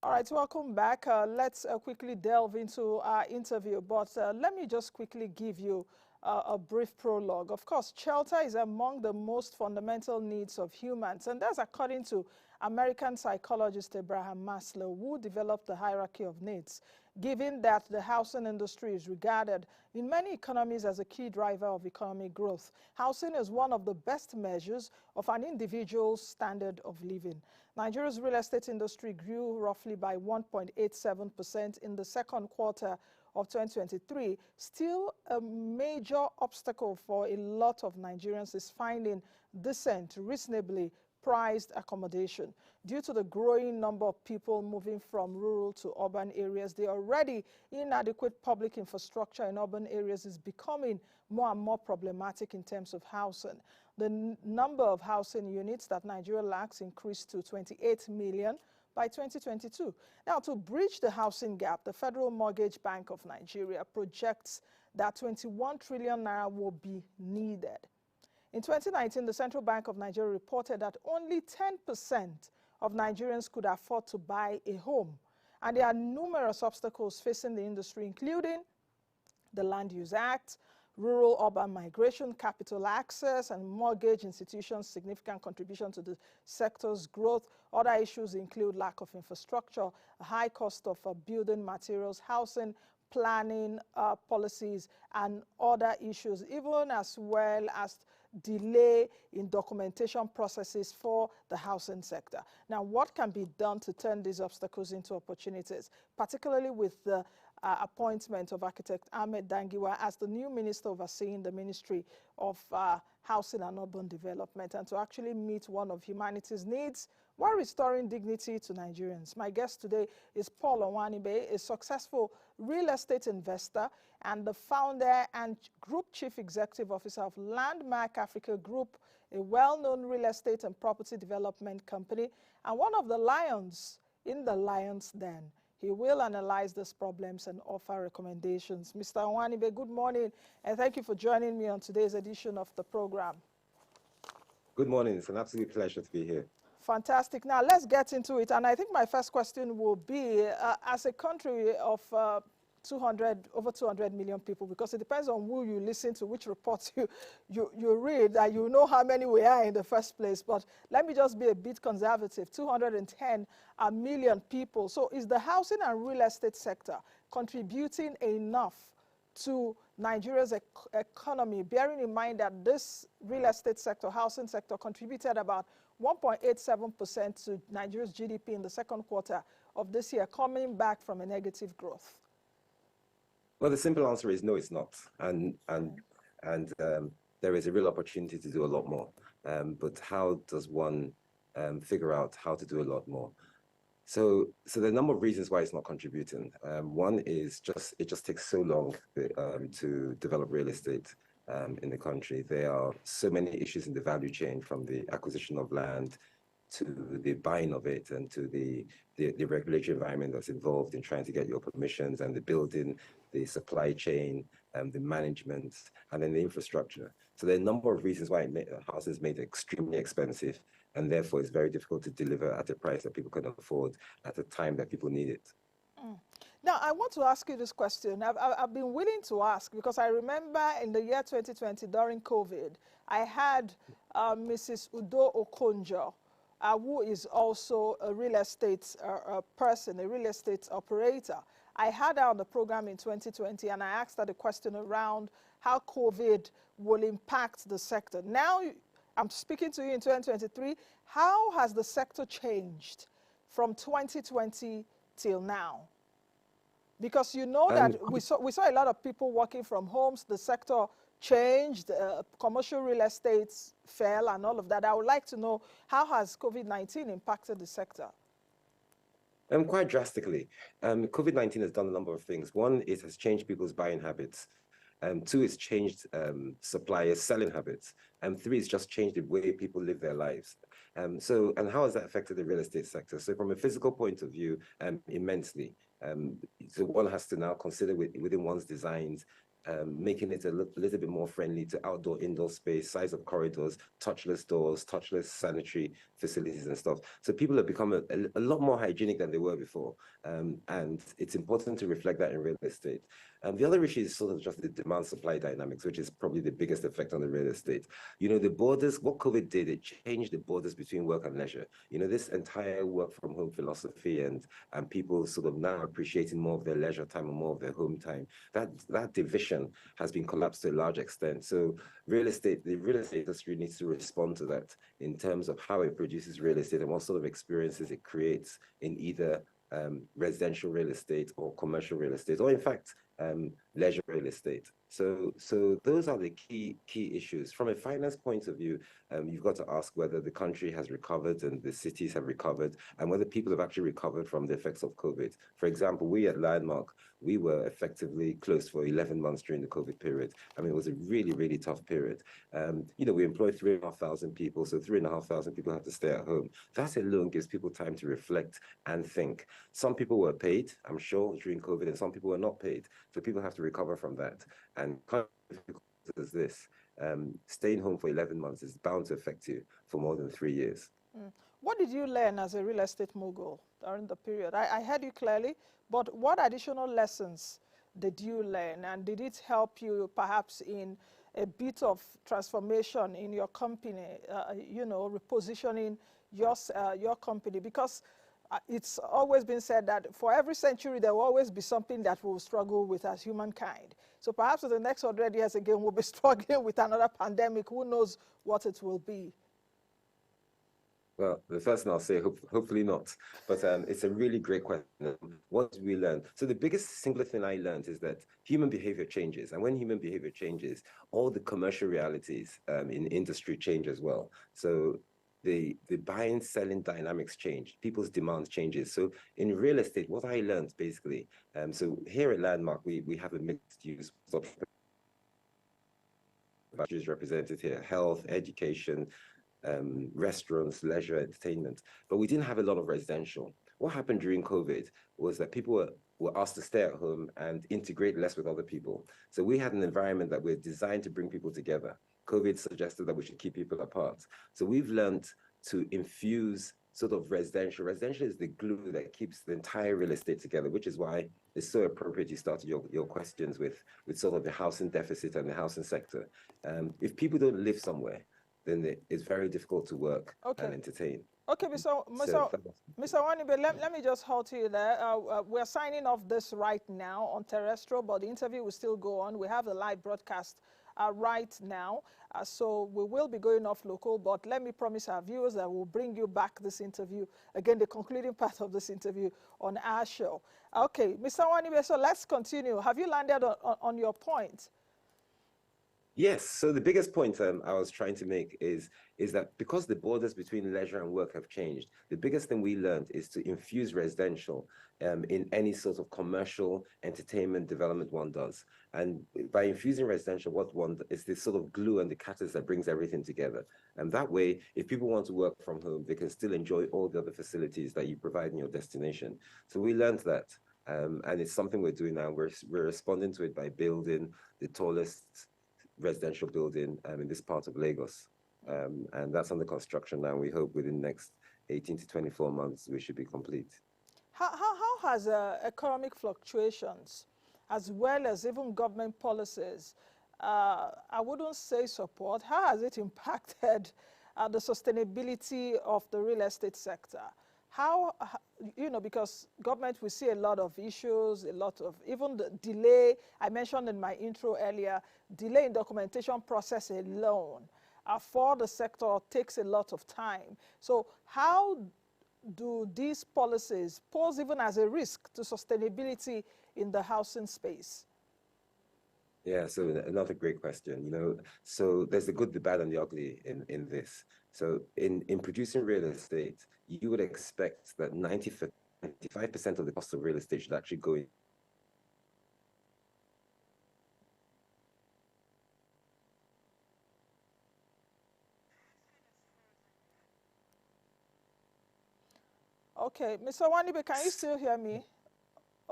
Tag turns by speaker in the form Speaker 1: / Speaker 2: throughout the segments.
Speaker 1: All right, welcome back. Let's quickly delve into our interview, but let me just quickly give you a brief prologue. Of course, shelter is among the most fundamental needs of humans, and that's according to American psychologist Abraham Maslow, who developed the hierarchy of needs, given that the housing industry is regarded in many economies as a key driver of economic growth. Housing is one of the best measures of an individual's standard of living. Nigeria's real estate industry grew roughly by 1.87% in the second quarter of 2023. Still, a major obstacle for a lot of Nigerians is finding decent, reasonably priced accommodation. Due to the growing number of people moving from rural to urban areas, the already inadequate public infrastructure in urban areas is becoming more and more problematic in terms of housing. The number of housing units that Nigeria lacks increased to 28 million by 2022. Now, to bridge the housing gap, the Federal Mortgage Bank of Nigeria projects that 21 trillion naira will be needed. In 2019, the Central Bank of Nigeria reported that only 10% of Nigerians could afford to buy a home. And there are numerous obstacles facing the industry, including the Land Use Act, rural-urban migration, capital access, and mortgage institutions' significant contribution to the sector's growth. Other issues include lack of infrastructure, a high cost of building materials, housing, planning policies, and other issues, even as well as delay in documentation processes for the housing sector. Now, what can be done to turn these obstacles into opportunities, particularly with the appointment of architect Ahmed Dangiwa as the new minister overseeing the Ministry of Housing and Urban Development, and to actually meet one of humanity's needs while restoring dignity to Nigerians? My guest today is Paul Onwuanibe, a successful real estate investor and the founder and group chief executive officer of Landmark Africa Group, a well-known real estate and property development company, and one of the lions in the lion's den. He will analyze these problems and offer recommendations. Mr. Onwuanibe, good morning, and thank you for joining me on today's edition of the program.
Speaker 2: Good morning. It's an absolute pleasure to be here.
Speaker 1: Fantastic. Now, let's get into it. And I think my first question will be, as a country of over 200 million people, because it depends on who you listen to, which reports you read, that you know how many we are in the first place. But let me just be a bit conservative, 210 million people. So is the housing and real estate sector contributing enough to Nigeria's economy, bearing in mind that this real estate sector, housing sector, contributed about 1.87% to Nigeria's GDP in the second quarter of this year, coming back from a negative growth?
Speaker 2: Well, the simple answer is no, it's not. And there is a real opportunity to do a lot more. But how does one figure out how to do a lot more? So there are a number of reasons why it's not contributing. One is it just takes so long to develop real estate in the country. There are so many issues in the value chain, from the acquisition of land to the buying of it, and to the regulatory environment that's involved in trying to get your permissions, and the building, the supply chain, the management, and then the infrastructure. So there are a number of reasons why housing is made extremely expensive, and therefore it's very difficult to deliver at a price that people can afford at the time that people need it.
Speaker 1: Now, I want to ask you this question. I've been willing to ask because I remember in the year 2020 during COVID, I had Mrs. Udo Okonjo, who is also a real estate person, a real estate operator. I had her on the program in 2020, and I asked her the question around how COVID will impact the sector. Now, I'm speaking to you in 2023. How has the sector changed from 2020 till now? Because you know that we saw a lot of people working from homes. The sector changed, commercial real estate fell, and all of that. I would like to know, how has COVID-19 impacted the sector?
Speaker 2: Quite drastically. COVID-19 has done a number of things. One, it has changed people's buying habits. Two, it's changed suppliers' selling habits. And three, it's just changed the way people live their lives. And how has that affected the real estate sector? So from a physical point of view, immensely. So one has to now consider within one's designs making it a little bit more friendly to outdoor, indoor space, size of corridors, touchless doors, touchless sanitary facilities and stuff. So people have become a lot more hygienic than they were before. And it's important to reflect that in real estate. The other issue is sort of just the demand supply dynamics, which is probably the biggest effect on the real estate. You know, the borders, what COVID did, it changed the borders between work and leisure. You know, this entire work from home philosophy and people sort of now appreciating more of their leisure time and more of their home time, that division has been collapsed to a large extent. So the real estate industry needs to respond to that in terms of how it produces real estate and what sort of experiences it creates in either residential real estate or commercial real estate, or in fact, leisure real estate. So those are the key issues. From a finance point of view, you've got to ask whether the country has recovered and the cities have recovered, and whether people have actually recovered from the effects of COVID. For example, we at Landmark, we were effectively closed for 11 months during the COVID period. I mean, it was a really, really tough period. You know, we employed 3,500 people, so 3,500 people have to stay at home. That alone gives people time to reflect and think. Some people were paid, I'm sure, during COVID, and some people were not paid. So people have to recover from that. And kind of difficult as this, staying home for 11 months is bound to affect you for more than 3 years.
Speaker 1: What did you learn as a real estate mogul during the period? I heard you clearly, but what additional lessons did you learn? And did it help you perhaps in a bit of transformation in your company, you know, repositioning your company? Because it's always been said that for every century, there will always be something that we'll struggle with as humankind. So perhaps in the next 100 years again, we'll be struggling with another pandemic. Who knows what it will be?
Speaker 2: Well, the first thing I'll say, hopefully not. But it's a really great question. What did we learn? So the biggest single thing I learned is that human behavior changes. And when human behavior changes, all the commercial realities in industry change as well. So the buying, selling dynamics change. People's demands changes. So in real estate, what I learned basically, so here at Landmark, we have a mixed use option represented here: health, education, restaurants, leisure, entertainment, but we didn't have a lot of residential. What happened during COVID was that people were asked to stay at home and integrate less with other people. So we had an environment that we're designed to bring people together. COVID suggested that we should keep people apart. So we've learned to infuse sort of residential. Residential is the glue that keeps the entire real estate together, which is why it's so appropriate you started your questions with sort of the housing deficit and the housing sector. If people don't live somewhere, then it's very difficult to work and entertain.
Speaker 1: Okay, Mr. Onwuanibe, let me just halt you there. We're signing off this right now on terrestrial, but the interview will still go on. We have the live broadcast right now, so we will be going off local, but let me promise our viewers that we'll bring you back this interview, again, the concluding part of this interview on our show. Okay, Mr. Onwuanibe, so let's continue. Have you landed on your point?
Speaker 2: Yes. So the biggest point I was trying to make is that because the borders between leisure and work have changed, the biggest thing we learned is to infuse residential in any sort of commercial entertainment development one does. And by infusing residential, what one is this sort of glue and the catalyst that brings everything together. And that way, if people want to work from home, they can still enjoy all the other facilities that you provide in your destination. So we learned that. And it's something we're doing now. We're responding to it by building the tallest residential building in this part of Lagos. And that's under construction now. We hope within the next 18 to 24 months, we should be complete.
Speaker 1: How has economic fluctuations, as well as even government policies, I wouldn't say support, how has it impacted the sustainability of the real estate sector? How, you know, because government, we see a lot of issues, a lot of, even the delay, I mentioned in my intro earlier, delay in documentation process alone for the sector takes a lot of time. So how do these policies pose even as a risk to sustainability in the housing space?
Speaker 2: Yeah, so another great question. You know, so there's the good, the bad, and the ugly in this. So in producing real estate, you would expect that 95% of the cost of real estate should actually go in.
Speaker 1: Okay, Mr. Onwuanibe, can you still hear me?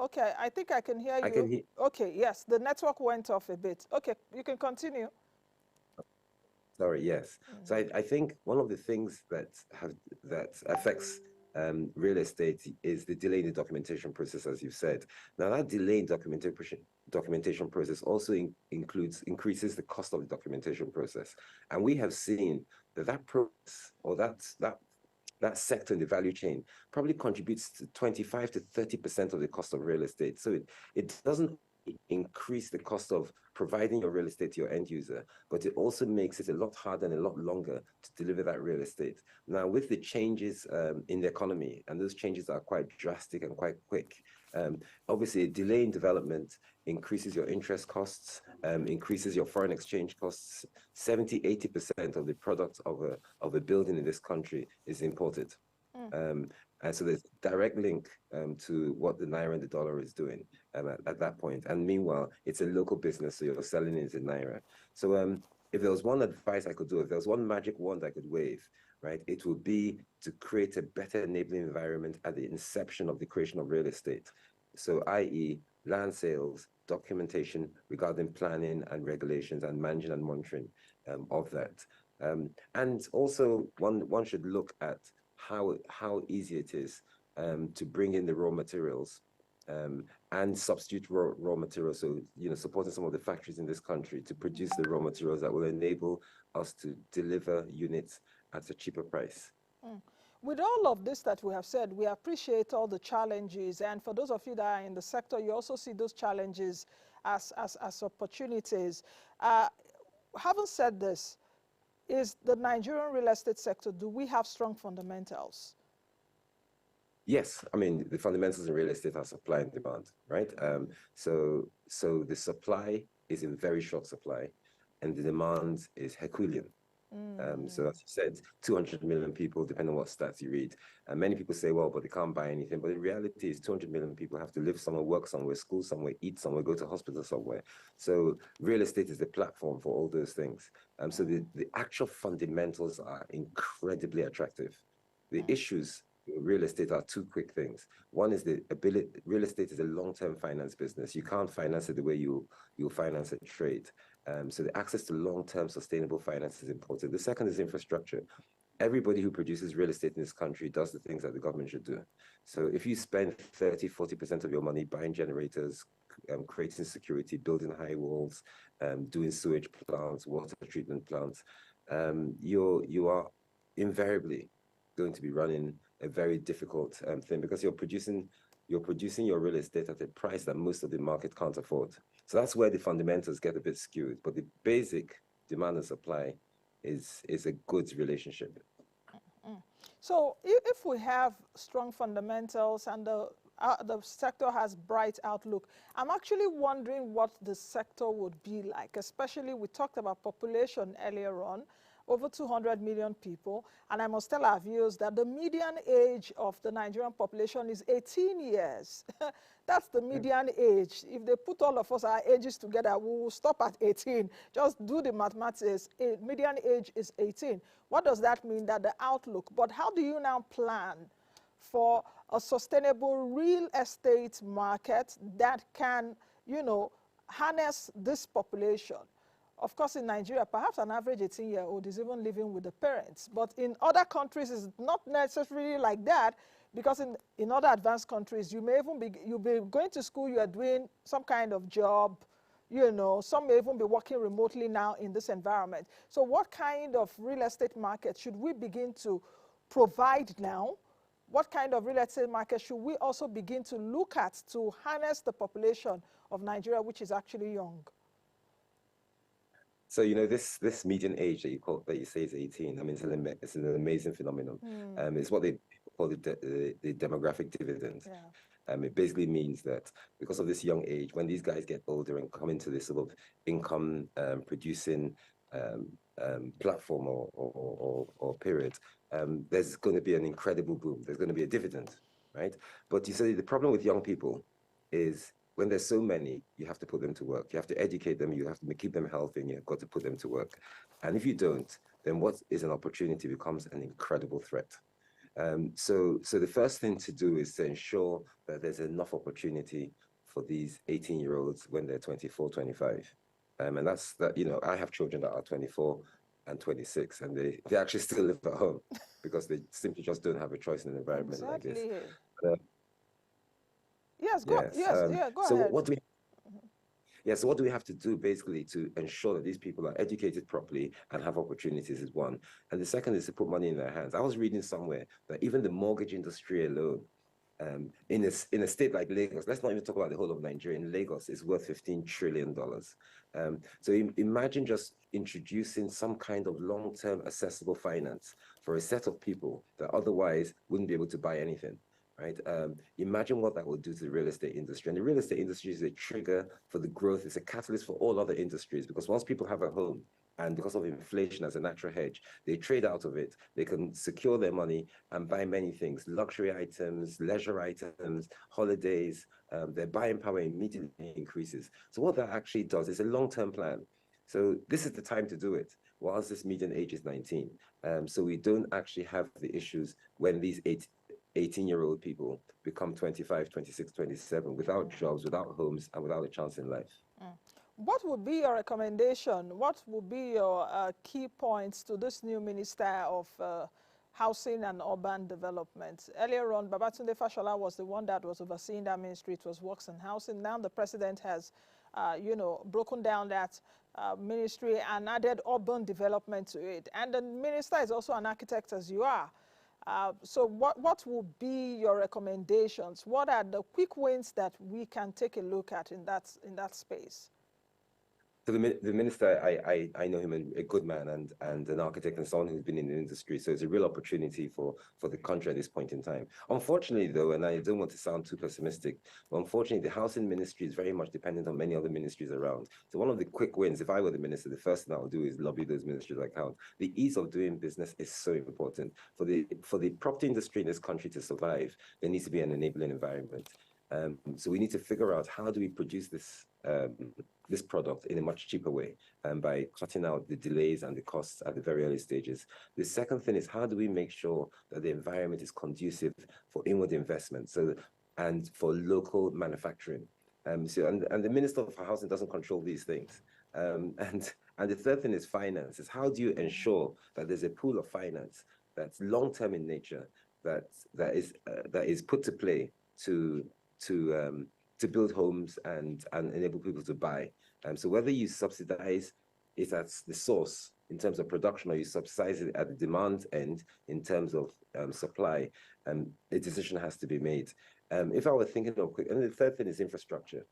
Speaker 1: Okay, I think I can hear
Speaker 2: I
Speaker 1: you.
Speaker 2: can hear.
Speaker 1: Okay, yes, the network went off a bit. Okay, you can continue.
Speaker 2: Sorry, yes. So I think one of the things that affects real estate is the delay in the documentation process, as you said. Now, that delay in documentation process also increases the cost of the documentation process, and we have seen that process or that sector in the value chain probably contributes to 25 to 30% of the cost of real estate. So it doesn't increase the cost of providing your real estate to your end user, but it also makes it a lot harder and a lot longer to deliver that real estate. Now, with the changes in the economy, and those changes are quite drastic and quite quick, obviously a delay in development increases your interest costs, increases your foreign exchange costs. 70–80% of the product of a building in this country is imported. And so there's a direct link to what the naira and the dollar is doing at that point. And meanwhile, it's a local business, so you're selling it in naira. So if there was one advice I could do, if there was one magic wand I could wave, right, it would be to create a better enabling environment at the inception of the creation of real estate. So, i.e., land sales, documentation regarding planning and regulations and managing and monitoring of that. And also, one should look at how easy it is to bring in the raw materials and substitute raw materials. So, supporting some of the factories in this country to produce the raw materials that will enable us to deliver units at a cheaper price.
Speaker 1: With all of this that we have said, we appreciate all the challenges. And for those of you that are in the sector, you also see those challenges as opportunities. Having said this, is the Nigerian real estate sector, do we have strong fundamentals?
Speaker 2: Yes, I mean, the fundamentals in real estate are supply and demand, right? So the supply is in very short supply and the demand is Herculean. So as you said, 200 million people, depending on what stats you read. And many people say, well, but they can't buy anything. But the reality is 200 million people have to live somewhere, work somewhere, school somewhere, eat somewhere, go to hospital somewhere. So real estate is the platform for all those things. So the actual fundamentals are incredibly attractive. The issues in real estate are two quick things. One is the ability, real estate is a long-term finance business. You can't finance it the way you'll finance a trade. So the access to long-term sustainable finance is important. The second is infrastructure. Everybody who produces real estate in this country does the things that the government should do. So if you spend 30–40% of your money buying generators, creating security, building high walls, doing sewage plants, water treatment plants, you are invariably going to be running a very difficult thing because you're producing your real estate at a price that most of the market can't afford. So that's where the fundamentals get a bit skewed. But the basic demand and supply is a good relationship.
Speaker 1: So if we have strong fundamentals and the sector has bright outlook, I'm actually wondering what the sector would be like, especially we talked about population earlier on, over 200 million people. And I must tell our viewers that the median age of the Nigerian population is 18 years. That's the median age. If they put all of us, our ages together, we will stop at 18. Just do the mathematics. Median age is 18. What does that mean? That the outlook. But how do you now plan for a sustainable real estate market that can, harness this population? Of course, in Nigeria, perhaps an average 18-year-old is even living with the parents. But in other countries, it's not necessarily like that, because in other advanced countries, you may even you'll be going to school, you are doing some kind of job, some may even be working remotely now in this environment. So what kind of real estate market should we begin to provide now? What kind of real estate market should we also begin to look at to harness the population of Nigeria, which is actually young?
Speaker 2: So this median age that you say is 18. I mean, it's an amazing phenomenon. It's what they call the demographic dividend.
Speaker 1: Yeah.
Speaker 2: It basically means that because of this young age, when these guys get older and come into this sort of income producing platform or period, there's going to be an incredible boom. There's going to be a dividend, right? But you see, the problem with young people is when there's so many, you have to put them to work. You have to educate them. You have to keep them healthy, and you've got to put them to work. And if you don't, then what is an opportunity becomes an incredible threat. So the first thing to do is to ensure that there's enough opportunity for these 18-year-olds when they're 24, 25. And that's that, I have children that are 24 and 26, and they actually still live at home because they simply just don't have a choice in an environment like this.
Speaker 1: Exactly.
Speaker 2: But,
Speaker 1: Yes, go,
Speaker 2: yes.
Speaker 1: yes, yeah, go
Speaker 2: So
Speaker 1: ahead.
Speaker 2: what do we Yeah, so what do we have to do basically to ensure that these people are educated properly and have opportunities is one. And the second is to put money in their hands. I was reading somewhere that even the mortgage industry alone, in a state like Lagos, let's not even talk about the whole of Nigeria, in Lagos is worth $15 trillion. So imagine just introducing some kind of long-term accessible finance for a set of people that otherwise wouldn't be able to buy anything. Right? Imagine what that will do to the real estate industry. And the real estate industry is a trigger for the growth. It's a catalyst for all other industries because once people have a home, and because of inflation as a natural hedge, they trade out of it. They can secure their money and buy many things, luxury items, leisure items, holidays. Their buying power immediately increases. So what that actually does is a long-term plan. So this is the time to do it whilst this median age is 19. So we don't actually have the issues when these 18-year-old people become 25, 26, 27 without jobs, without homes, and without a chance in life.
Speaker 1: What would be your recommendation? What would be your key points to this new Minister of Housing and Urban Development? Earlier on, Babatunde Fashola was the one that was overseeing that ministry. It was Works and Housing. Now the president has, broken down that ministry and added urban development to it. And the minister is also an architect as you are. So what will be your recommendations? What are the quick wins that we can take a look at in that space?
Speaker 2: So the minister, I know him a good man and an architect and someone who's been in the industry. So it's a real opportunity for the country at this point in time. Unfortunately, though, and I don't want to sound too pessimistic, but unfortunately, the housing ministry is very much dependent on many other ministries around. So one of the quick wins, if I were the minister, the first thing I would do is lobby those ministries account. The ease of doing business is so important. For the property industry in this country to survive, there needs to be an enabling environment. So we need to figure out how do we produce this product in a much cheaper way by cutting out the delays and the costs at the very early stages. The second thing is how do we make sure that the environment is conducive for inward investment and for local manufacturing. And the Minister for Housing doesn't control these things. And the third thing is finance. Is how do you ensure that there's a pool of finance that's long-term in nature that is put to play to build homes and enable people to buy. So whether you subsidize it at the source in terms of production or you subsidize it at the demand end in terms of supply, a decision has to be made. If I were thinking of quick, and the third thing is infrastructure.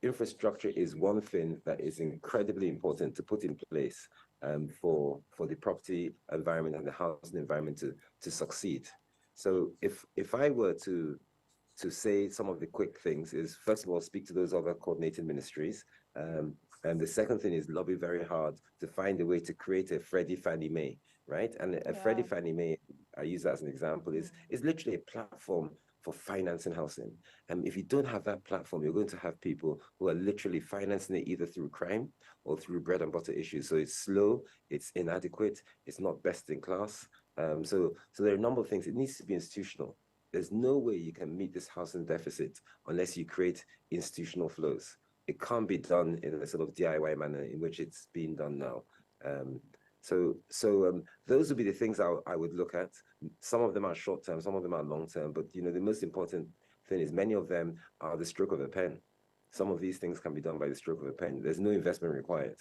Speaker 2: Infrastructure is one thing that is incredibly important to put in place for the property environment and the housing environment to succeed. So if I were to say some of the quick things is, first of all, speak to those other coordinated ministries. And the second thing is lobby very hard to find a way to create a Freddie Fannie Mae, right? And a Freddie Fannie Mae, I use that as an example, is literally a platform for financing housing. And if you don't have that platform, you're going to have people who are literally financing it either through crime or through bread and butter issues. So it's slow, it's inadequate, it's not best in class. So there are a number of things. It needs to be institutional. There's no way you can meet this housing deficit unless you create institutional flows. It can't be done in a sort of DIY manner in which it's being done now. So those would be the things I would look at. Some of them are short term, some of them are long term, but the most important thing is many of them are the stroke of a pen. Some of these things can be done by the stroke of a pen. There's no investment required.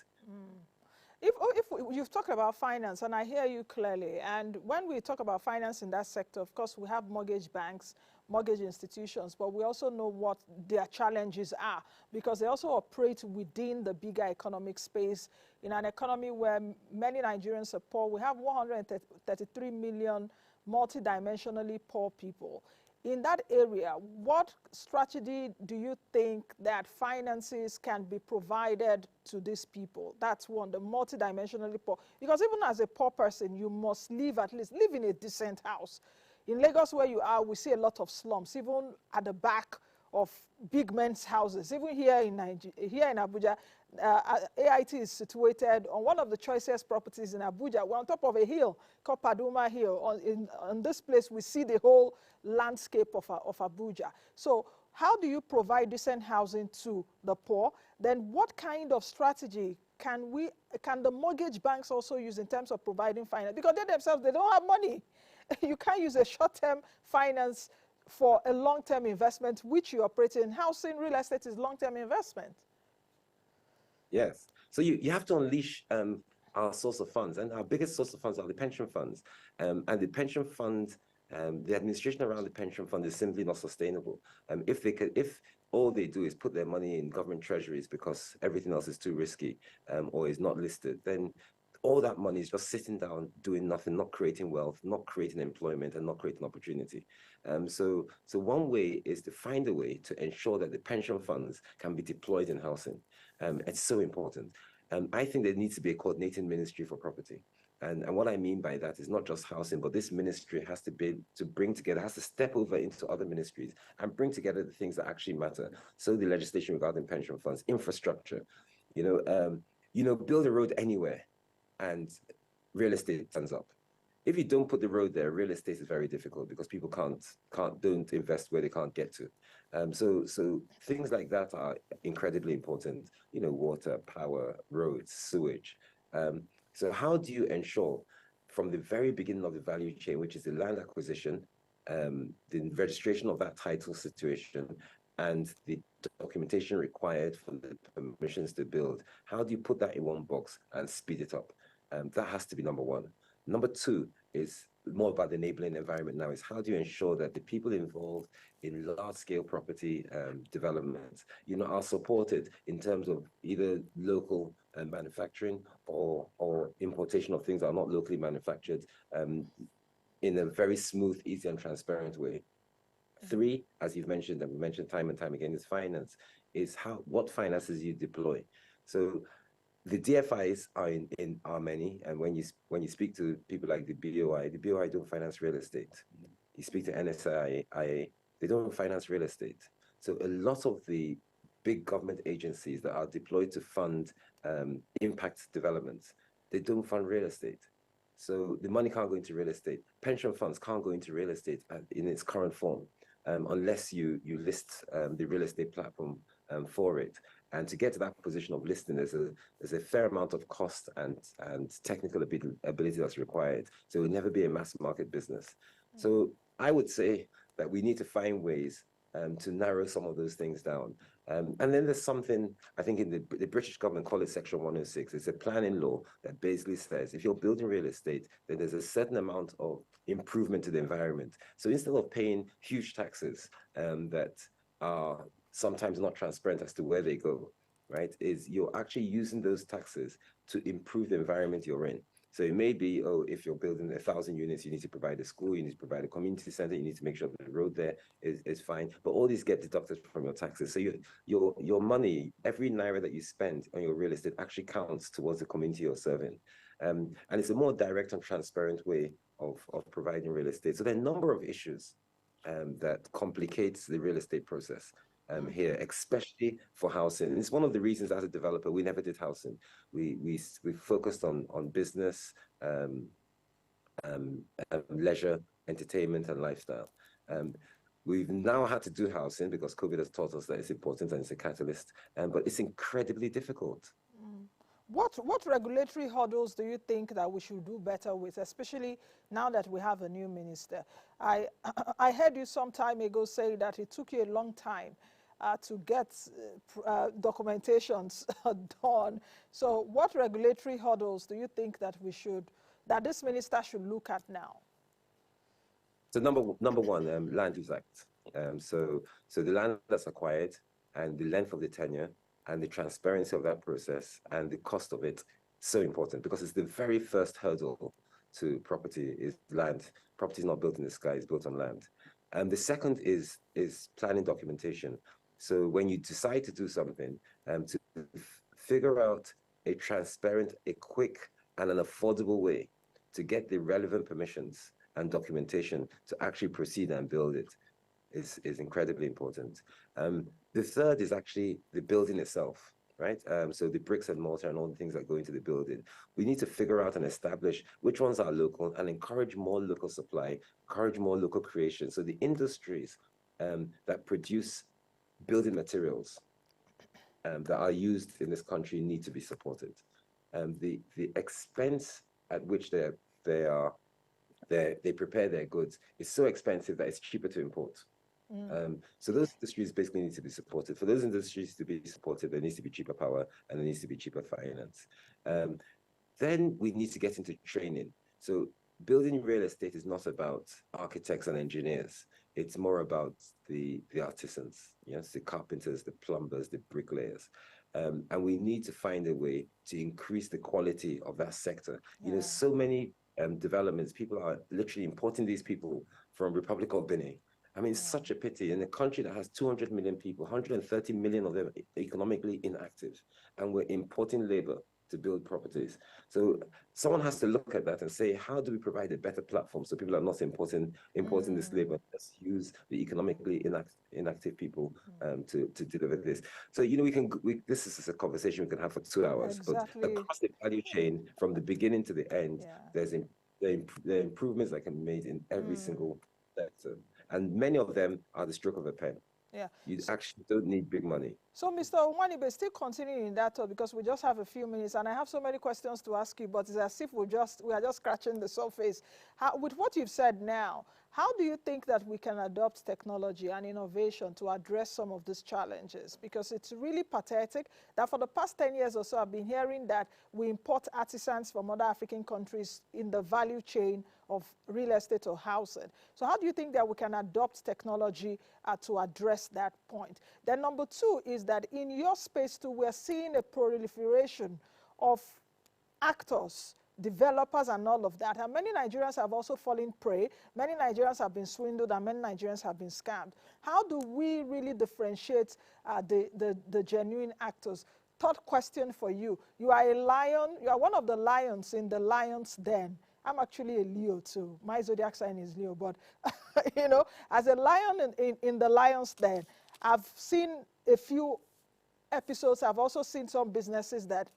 Speaker 1: If you've talked about finance, and I hear you clearly, and when we talk about finance in that sector, of course, we have mortgage banks, mortgage institutions, but we also know what their challenges are because they also operate within the bigger economic space in an economy where many Nigerians are poor. We have 133 million multidimensionally poor people. In that area, what strategy do you think that finances can be provided to these people? That's one, the multidimensionally poor. Because even as a poor person, you must live live in a decent house. In Lagos, where you are, we see a lot of slums, even at the back of big men's houses. Even here in here in Abuja, AIT is situated on one of the choicest properties in Abuja. We're on top of a hill called Paduma Hill. On this place, we see the whole landscape of Abuja. So how do you provide decent housing to the poor? Then what kind of strategy can the mortgage banks also use in terms of providing finance? Because they themselves, they don't have money. You can't use a short-term finance for a long-term investment, which you operate in. Housing, real estate is long-term investment.
Speaker 2: Yes. So you have to unleash our source of funds, and our biggest source of funds are the pension funds. And the pension fund, the administration around the pension fund is simply not sustainable. If all they do is put their money in government treasuries because everything else is too risky or is not listed, then all that money is just sitting down, doing nothing, not creating wealth, not creating employment, and not creating opportunity. So one way is to find a way to ensure that the pension funds can be deployed in housing. It's so important. I think there needs to be a coordinating ministry for property. And what I mean by that is not just housing, but this ministry has to be to bring together, has to step over into other ministries and bring together the things that actually matter. So the legislation regarding pension funds, infrastructure, build a road anywhere and real estate turns up. If you don't put the road there, real estate is very difficult because people don't invest where they can't get to. So things like that are incredibly important. Water, power, roads, sewage. So how do you ensure from the very beginning of the value chain, which is the land acquisition, the registration of that title situation, and the documentation required for the permissions to build, how do you put that in one box and speed it up? That has to be number one. Number two is more about the enabling environment now, is how do you ensure that the people involved in large-scale property development, are supported in terms of either local manufacturing or importation of things that are not locally manufactured in a very smooth, easy, and transparent way. Three, as you've mentioned, and we mentioned time and time again, is finance, is what finances you deploy. So the DFIs are many, and when you speak to people like the BOI don't finance real estate. You speak to NSIA, they don't finance real estate. So a lot of the big government agencies that are deployed to fund impact developments, they don't fund real estate. So the money can't go into real estate. Pension funds can't go into real estate in its current form unless you list the real estate platform for it. And to get to that position of listing, there's a fair amount of cost and technical ability that's required. So it will never be a mass market business. So I would say that we need to find ways to narrow some of those things down. And then there's something, I think in the British government call it Section 106. It's a planning law that basically says if you're building real estate, then there's a certain amount of improvement to the environment. So instead of paying huge taxes that are sometimes not transparent as to where they go, right, is you're actually using those taxes to improve the environment you're in. So it may be, if you're building 1,000 units, you need to provide a school, you need to provide a community center, you need to make sure the road there is fine. But all these get deducted from your taxes. So your money, every naira that you spend on your real estate actually counts towards the community you're serving. And it's a more direct and transparent way of providing real estate. So there are a number of issues that complicates the real estate process. Here, especially for housing. It's one of the reasons as a developer, we never did housing. We focused on business, leisure, entertainment, and lifestyle. We've now had to do housing because COVID has taught us that it's important and it's a catalyst, but it's incredibly difficult.
Speaker 1: What regulatory hurdles do you think that we should do better with, especially now that we have a new minister? I heard you some time ago say that it took you a long time to get documentations done. So what regulatory hurdles do you think that this minister should look at now?
Speaker 2: So number one, Land Use Act. So the land that's acquired and the length of the tenure and the transparency of that process and the cost of it, so important because it's the very first hurdle to property is land. Property is not built in the sky, it's built on land. And the second is planning documentation. So when you decide to do something, to figure out a transparent, a quick, and an affordable way to get the relevant permissions and documentation to actually proceed and build it is incredibly important. The third is actually the building itself, right? So the bricks and mortar and all the things that go into the building. We need to figure out and establish which ones are local and encourage more local supply, encourage more local creation. So the industries that produce building materials that are used in this country need to be supported. The expense at which they prepare their goods is so expensive that it's cheaper to import. So those industries basically need to be supported. For those industries to be supported, there needs to be cheaper power and there needs to be cheaper finance. Then we need to get into training. So building real estate is not about architects and engineers. It's more about the artisans, yes, the carpenters, the plumbers, the bricklayers. And we need to find a way to increase the quality of that sector. You know, so many developments, people are literally importing these people from Republic of Benin. I mean, it's such a pity in a country that has 200 million people, 130 million of them economically inactive, and we're importing labor to build properties. So someone has to look at that and say, how do we provide a better platform so people are not importing this labor? Let's use the economically inactive people to deliver this. So, you know, this is a conversation we can have for 2 hours, but
Speaker 1: Exactly.
Speaker 2: across the value chain, from the beginning to the end, there's the improvements that can be made in every single sector. And many of them are the stroke of a pen.
Speaker 1: Yeah.
Speaker 2: You actually don't need big money.
Speaker 1: So, Mr. Onwuanibe, still continuing in that thought because we just have a few minutes, and I have so many questions to ask you, but it's as if we are just scratching the surface. With what you've said now, how do you think that we can adopt technology and innovation to address some of these challenges? Because it's really pathetic that for the past 10 years or so, I've been hearing that we import artisans from other African countries in the value chain of real estate or housing. So how do you think that we can adopt technology to address that point? Then number two is that in your space too, we're seeing a proliferation of actors, developers and all of that. And many Nigerians have also fallen prey. Many Nigerians have been swindled and many Nigerians have been scammed. How do we really differentiate the genuine actors? Third question for you. You are a lion. You are one of the lions in the lion's den. I'm actually a Leo too. My zodiac sign is Leo, but you know, as a lion in the lion's den, I've seen a few episodes. I've also seen some businesses that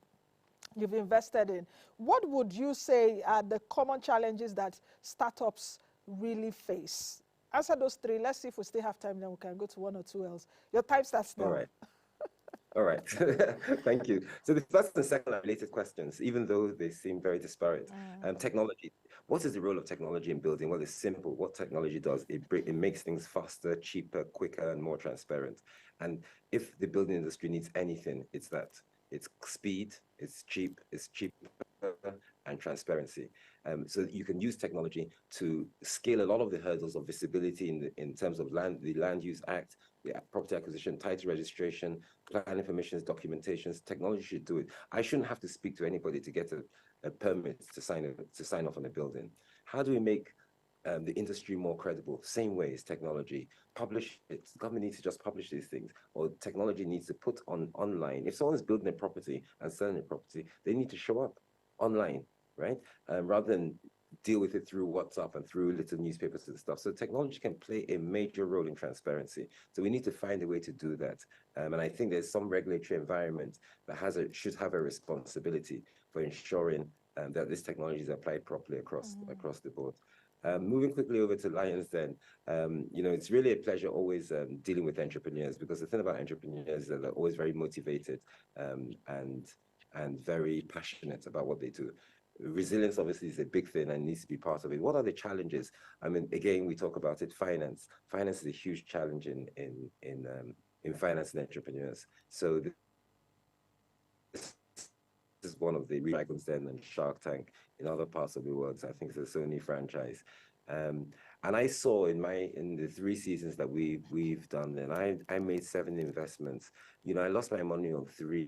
Speaker 1: you've invested in. What would you say are the common challenges that startups really face? Answer those three. Let's see if we still have time, then we can go to one or two else. Your time starts now.
Speaker 2: All right. All right. Thank you. So the first and second are related questions, even though they seem very disparate. Technology. What is the role of technology in building? Well, it's simple. What technology does, it makes things faster, cheaper, quicker, and more transparent. And if the building industry needs anything, it's that. It's speed, it's cheap, it's cheaper, and transparency. So that you can use technology to scale a lot of the hurdles of visibility in terms of the Land Use Act, the property acquisition, title registration, planning permissions, documentations. Technology should do it. I shouldn't have to speak to anybody to get a permit to sign off on a building. How do we make the industry more credible? Same way as technology. Publish it. The government needs to just publish these things, or technology needs to put online. If someone's building a property and selling a property, they need to show up online, right? Rather than deal with it through WhatsApp and through little newspapers and stuff. So technology can play a major role in transparency. So we need to find a way to do that. And I think there's some regulatory environment that should have a responsibility for ensuring that this technology is applied properly across the board. Moving quickly over to Lions then, you know, it's really a pleasure always dealing with entrepreneurs, because the thing about entrepreneurs is that they're always very motivated and very passionate about what they do. Resilience obviously is a big thing and needs to be part of it. What are the challenges? I mean, again, we talk about it, finance. Finance is a huge challenge in financing entrepreneurs. So this is one of the Dragons Den and Shark Tank in other parts of the world. So I think it's a Sony franchise. And I saw in the 3 seasons that we've done, and I made 7 investments. You know, I lost my money on 3,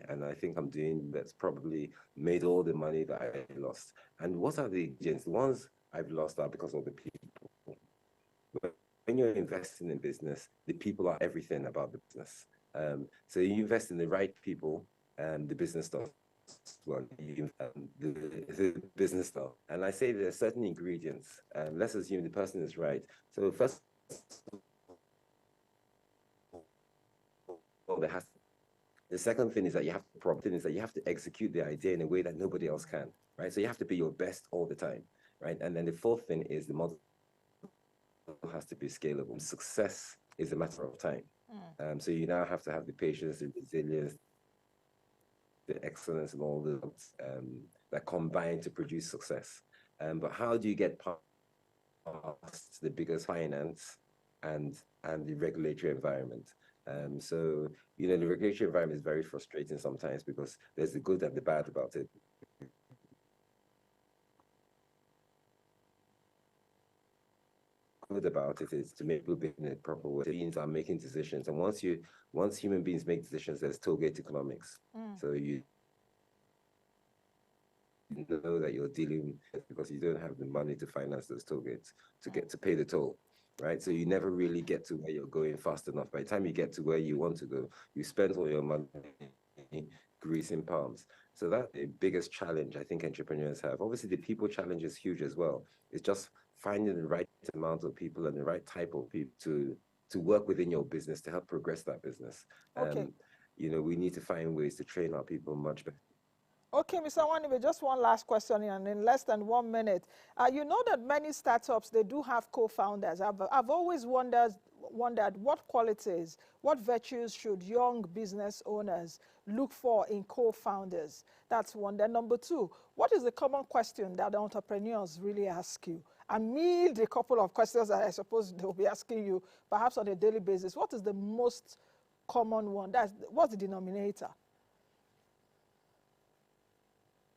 Speaker 2: and I think I'm doing that's probably made all the money that I lost. And what are the agents? The ones I've lost are because of the people. When you're investing in business, the people are everything about the business. So you invest in the right people, and the business does well. The business stuff. And I say there are certain ingredients. Let's assume the person is right. So first all, the second thing is that you have to execute the idea in a way that nobody else can, right? So you have to be your best all the time, right? And then the fourth thing is the model has to be scalable. Success is a matter of time. So you now have to have the patience, the resilience, the excellence, and all the that combine to produce success. But how do you get past the biggest finance and the regulatory environment? So the regulatory environment is very frustrating sometimes because there's the good and the bad about it. Good about it is to make people behave in a proper way. Beings are making decisions, and once human beings make decisions, there's toll gate economics. So you know that you're dealing because you don't have the money to finance those toll gates to get to pay the toll, right? So you never really get to where you're going fast enough. By the time you get to where you want to go, you spend all your money greasing palms. So that's the biggest challenge I think entrepreneurs have. Obviously, the people challenge is huge as well. It's just finding the right amount of people and the right type of people to work within your business to help progress that business.
Speaker 1: Okay.
Speaker 2: We need to find ways to train our people much better.
Speaker 1: Okay, Mr. Onwuanibe, just one last question, and in less than 1 minute. You know that many startups, they do have co-founders. I've always wondered what qualities, what virtues should young business owners look for in co-founders? That's one. Then number two, what is the common question that the entrepreneurs really ask you? Amid a couple of questions that I suppose they'll be asking you, perhaps on a daily basis, what is the most common one? What's the denominator?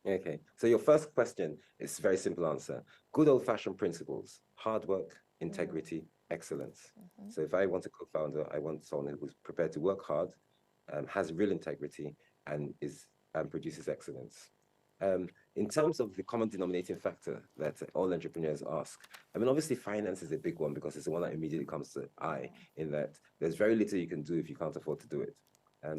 Speaker 2: Okay, so your first question is a very simple answer. Good old-fashioned principles: hard work, integrity, excellence. So if I want a co-founder, I want someone who's prepared to work hard, has real integrity, and produces excellence. In terms of the common denominating factor that all entrepreneurs ask, I mean, obviously finance is a big one because it's the one that immediately comes to eye, in that there's very little you can do if you can't afford to do it.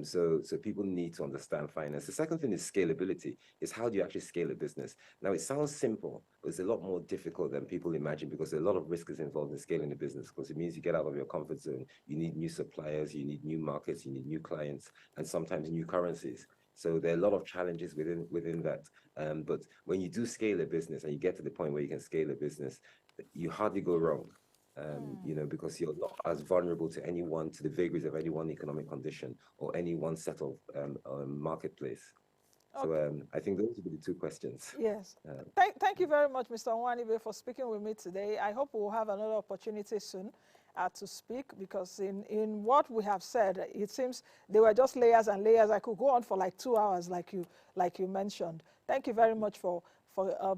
Speaker 2: So people need to understand finance. The second thing is scalability, is how do you actually scale a business? Now, it sounds simple, but it's a lot more difficult than people imagine because a lot of risk is involved in scaling a business, because it means you get out of your comfort zone. You need new suppliers, you need new markets, you need new clients, and sometimes new currencies. So there are a lot of challenges within that. But when you do scale a business and you get to the point where you can scale a business, you hardly go wrong. Because you're not as vulnerable to the vagaries of any one economic condition or any one set of marketplace. Okay. So I think those would be the two questions.
Speaker 1: Yes. Thank you very much, Mr. Onwuanibe, for speaking with me today. I hope we'll have another opportunity soon to speak, because in what we have said, it seems there were just layers and layers. I could go on for like 2 hours, like you mentioned. Thank you very much for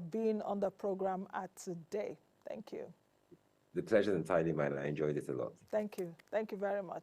Speaker 1: being on the program today. Thank you.
Speaker 2: The pleasure is entirely mine. I enjoyed it a lot.
Speaker 1: Thank you. Thank you very much.